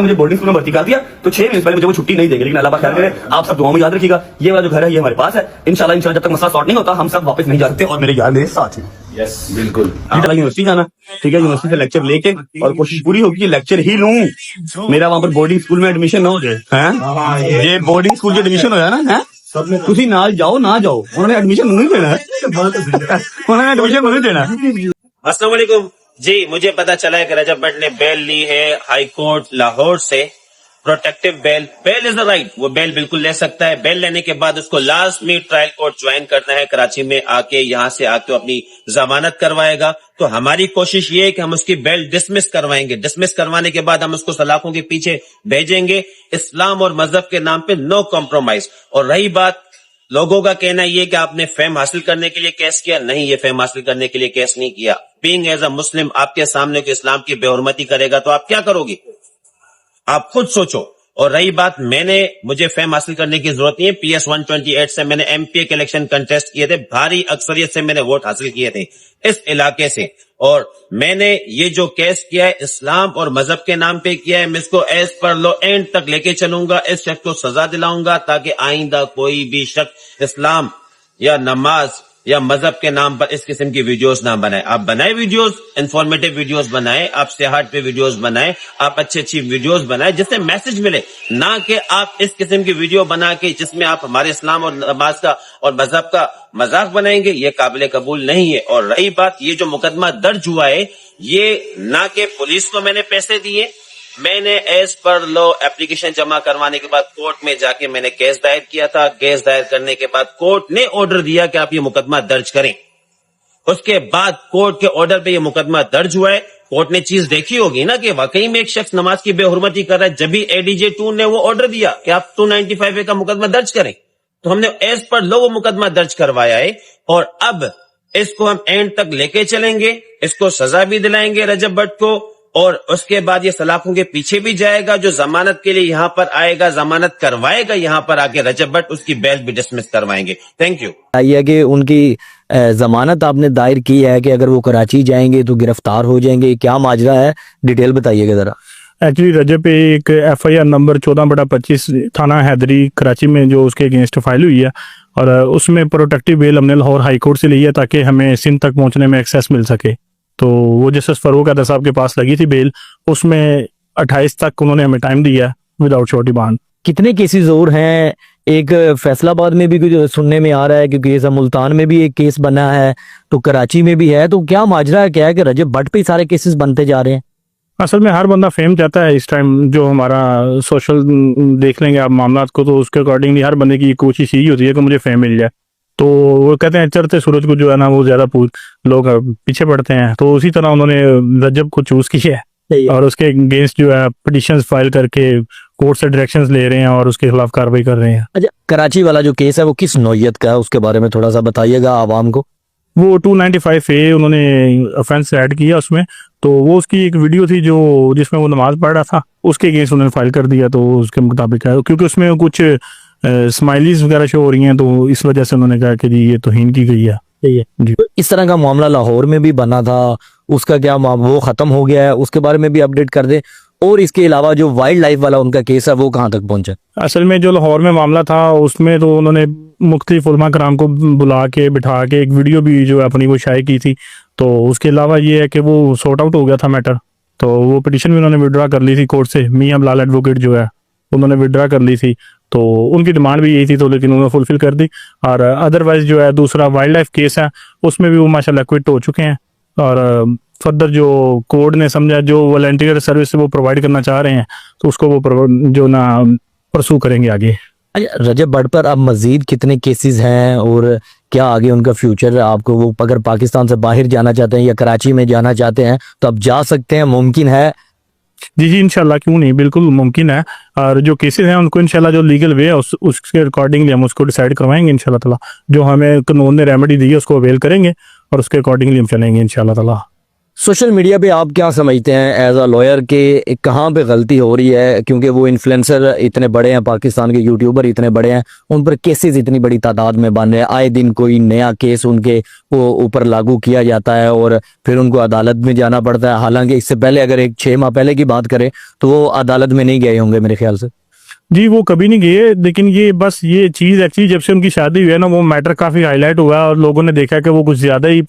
मुझे boarding school में भर्ती कर दिया तो 6 महीने पहले मुझे वो छुट्टी नहीं देंगे, लेकिन अल्लाह पाक खैर करे। आप सब दुआ में याद रखिएगा, ये वाला जो घर है ये हमारे पास है। इंशाल्लाह जब तक मसला सॉर्ट नहीं होता हम सब वापस नहीं जा सकते। और मेरे यार मेरे साथ हैं। यस बिल्कुल। यूनिवर्सिटी जाना, ठीक है, यूनिवर्सिटी से लेक्चर लेके और कोशिश पूरी होगी कि लेक्चर ही लूं, मेरा वहां पर बोर्डिंग स्कूल में एडमिशन ना हो जाए। ये बोर्डिंग स्कूल की एडमिशन होया ना, तुसी ना जाओ ना जाओ, उन्होंने एडमिशन नहीं देना है, उन्होंने एडमिशन नहीं देना। अस्सलाम वालेकुम जी, मुझे पता चला है कि रजब भट्ट ने बेल ली है हाई कोर्ट लाहौर से, protective bail. Bail is the right, वो बेल बिल्कुल ले सकता है। बेल लेने के बाद उसको लास्ट में ट्रायल कोर्ट ज्वाइन करना है, कराची में आके यहाँ से आके अपनी जमानत करवाएगा। तो हमारी कोशिश ये है कि हम उसकी बेल डिसमिस करवाएंगे। डिसमिस करवाने के बाद हम उसको सलाखों के पीछे भेजेंगे। इस्लाम और मजहब के नाम पे नो कॉम्प्रोमाइज। और रही बात, लोगों का कहना यह कि आपने फेम हासिल करने के लिए केस किया, नहीं, ये फेम हासिल करने के लिए केस नहीं किया। बीइंग एज अ मुस्लिम आपके सामने को इस्लाम की बेहुरमती करेगा तो आप क्या करोगे, आप खुद सोचो। और रही बात, मुझे फेम हासिल करने की जरूरत नहीं है। PS 128 से मैंने MPA के इलेक्शन कंटेस्ट किए थे, भारी अक्सरियत से मैंने वोट हासिल किए थे इस इलाके से। और मैंने ये जो केस किया है इस्लाम और मजहब के नाम पे किया है, मैं इसको एज पर लो एंड तक लेके चलूंगा। इस शख्स को सजा दिलाऊंगा ताकि आइंदा कोई भी शख्स इस्लाम या नमाज या मजहब के नाम पर इस किस्म की वीडियोस ना बनाए। आप बनाए वीडियोस, इंफॉर्मेटिव वीडियोस बनाए, आप सेहत पे वीडियोस बनाए, आप अच्छी वीडियोस बनाए जिससे मैसेज मिले, ना कि आप इस किस्म की वीडियो बना के जिसमें आप हमारे इस्लाम और नमाज का और मजहब का मजाक बनाएंगे। ये काबिल कबूल नहीं है। और रही बात, ये जो मुकदमा दर्ज हुआ है, ये ना कि पुलिस को मैंने पैसे दिए, मैंने एज पर लो एप्लीकेशन जमा करवाने के बाद कोर्ट में जाके मैंने केस दायर किया था। केस दायर करने के बाद कोर्ट ने ऑर्डर दिया कि आप ये मुकदमा दर्ज करें। उसके बाद कोर्ट के ऑर्डर पे ये मुकदमा दर्ज हुआ है। कोर्ट ने चीज देखी होगी ना कि वाकई में एक शख्स नमाज की बेहुरमती कर रहा है। जब भी ADJ 2 ने वो ऑर्डर दिया कि आप 295A का मुकदमा दर्ज करें, तो हमने एज पर लो वो मुकदमा दर्ज करवाया है। और अब इसको हम एंड तक लेके चलेंगे, इसको सजा भी दिलाएंगे रजब भट्ट को। और उसके बाद ये सलाखों के पीछे भी जाएगा, जो जमानत के लिए यहाँ पर आएगा, जमानत करवाएगा यहाँ पर आके रजब भट्ट, उसकी बेल भी डिसमिस करवाएंगे। Thank you. ये कि उनकी जमानत आपने दायर की है कि अगर वो कराची जाएंगे तो गिरफ्तार हो जाएंगे, क्या माजरा है, डिटेल बताइएगा जरा। एक्चुअली रजब पे एक FIR नंबर 14/25 थाना हैदरी कराची में जो उसके अगेंस्ट फाइल हुई है, और उसमें प्रोटेक्टिव बेल हमने लाहौर हाई कोर्ट से ली है ताकि हमें सिंध तक पहुंचने में एक्सेस मिल सके। तो वो जस्टिस फरूक अहमद साहब के पास लगी थी बेल, उसमें 28 तक उन्होंने हमें टाइम दिया विदाउट श्योरिटी बॉन्ड। कितने केसेस और हैं? एक फैसलाबाद में भी कुछ सुनने में आ रहा है क्योंकि केस मुल्तान में भी एक केस बना है, तो कराची में भी है। तो क्या माजरा है, क्या है कि रजब भट्ट पे सारे केसेस बनते जा रहे हैं? असल में हर बंदा फेम चाहता है इस टाइम। जो हमारा सोशल देख लेंगे आप मामला को, तो उसके अकॉर्डिंगली हर बंदे की कोशिश यही होती है कि मुझे फेम मिल जाए। तो वो कहते हैं चढ़ते सूरज को जो है ना वो ज्यादा लोग पीछे पड़ते हैं। तो उसी तरह उन्होंने रजब को चूज किया है और उसके अगेंस्ट जो है पिटिशंस फाइल करके कोर्ट से डायरेक्शंस ले रहे हैं और उसके खिलाफ कार्रवाई कर रहे हैं। अच्छा, कराची वाला जो केस है वो किस नौयत का है, उसके बारे में थोड़ा सा बताइएगा आवाम को। वो 295A उन्होंने ऑफेंस ऐड किया उसमें। तो वो उसकी एक वीडियो थी जो जिसमें वो नमाज पढ़ रहा था, उसके अगेंस्ट उन्होंने फाइल कर दिया। तो उसके मुताबिक है, क्योंकि उसमें कुछ स्माइलीज वगैरह शो हो रही हैं, तो इस वजह से उन्होंने कहा कि जी ये तौहीन की गई है। जी। तो इस तरह का मामला लाहौर में भी बना था, उसका क्या वो खत्म हो गया है, उसके बारे में भी अपडेट कर दे। और इसके अलावा जो वाइल्ड लाइफ वाला उनका केस है वो कहाँ तक पहुंचा? असल में जो लाहौर में मामला था उसमें तो उन्होंने मुख्तलिफ उलमा कराम को बुला के बिठा के एक वीडियो भी जो अपनी वो शाये की थी। तो उसके अलावा ये है कि वो सॉर्ट आउट हो गया था मैटर। तो वो पिटीशन भी उन्होंने विड्रा कर ली थी कोर्ट से। मियां बिलाल एडवोकेट जो है उन्होंने विड्रा कर ली थी। तो उनकी डिमांड भी यही थी, तो लेकिन उन्होंने फुलफिल कर दी। और अदरवाइज जो है दूसरा वाइल्ड लाइफ केस है, उसमें भी वो माशाल्लाह क्विट हो चुके हैं। और फर्दर जो कोर्ट ने समझा जो वॉलंटियर सर्विस वो प्रोवाइड करना चाह रहे हैं, तो उसको वो जो ना परसू करेंगे आगे। रजब भट्ट पर अब मजीद कितने केसेस हैं और क्या आगे उनका फ्यूचर? आपको वो अगर पाकिस्तान से बाहर जाना चाहते हैं या कराची में जाना चाहते हैं तो अब जा सकते हैं, मुमकिन है? जी इंशाल्लाह, क्यों नहीं, बिल्कुल मुमकिन है। और जो केसेस हैं उनको इंशाल्लाह जो लीगल वे है उसके अकॉर्डिंगली हम उसको डिसाइड करवाएंगे इंशाल्लाह ताला। जो हमें कानून ने रेमेडी दी है उसको अवेल करेंगे और उसके अकॉर्डिंगली हम चलेंगे इंशाल्लाह ताला। सोशल मीडिया पे आप क्या समझते हैं एज अ लॉयर के कहाँ पे गलती हो रही है, क्योंकि वो इन्फ्लुएंसर इतने बड़े हैं, पाकिस्तान के यूट्यूबर इतने बड़े हैं, उन पर केसेस इतनी बड़ी तादाद में बन रहे हैं, आए दिन कोई नया केस उनके वो ऊपर लागू किया जाता है और फिर उनको अदालत में जाना पड़ता है। हालांकि इससे पहले अगर एक 6 माह पहले की बात करें तो वो अदालत में नहीं गए होंगे मेरे ख्याल से। जी वो कभी नहीं गए, लेकिन ये बस ये चीज एक्चुअली जब से उनकी शादी हुई है ना, वो मैटर काफी हाईलाइट हुआ है और लोगों ने देखा कि वो कुछ ज्यादा ही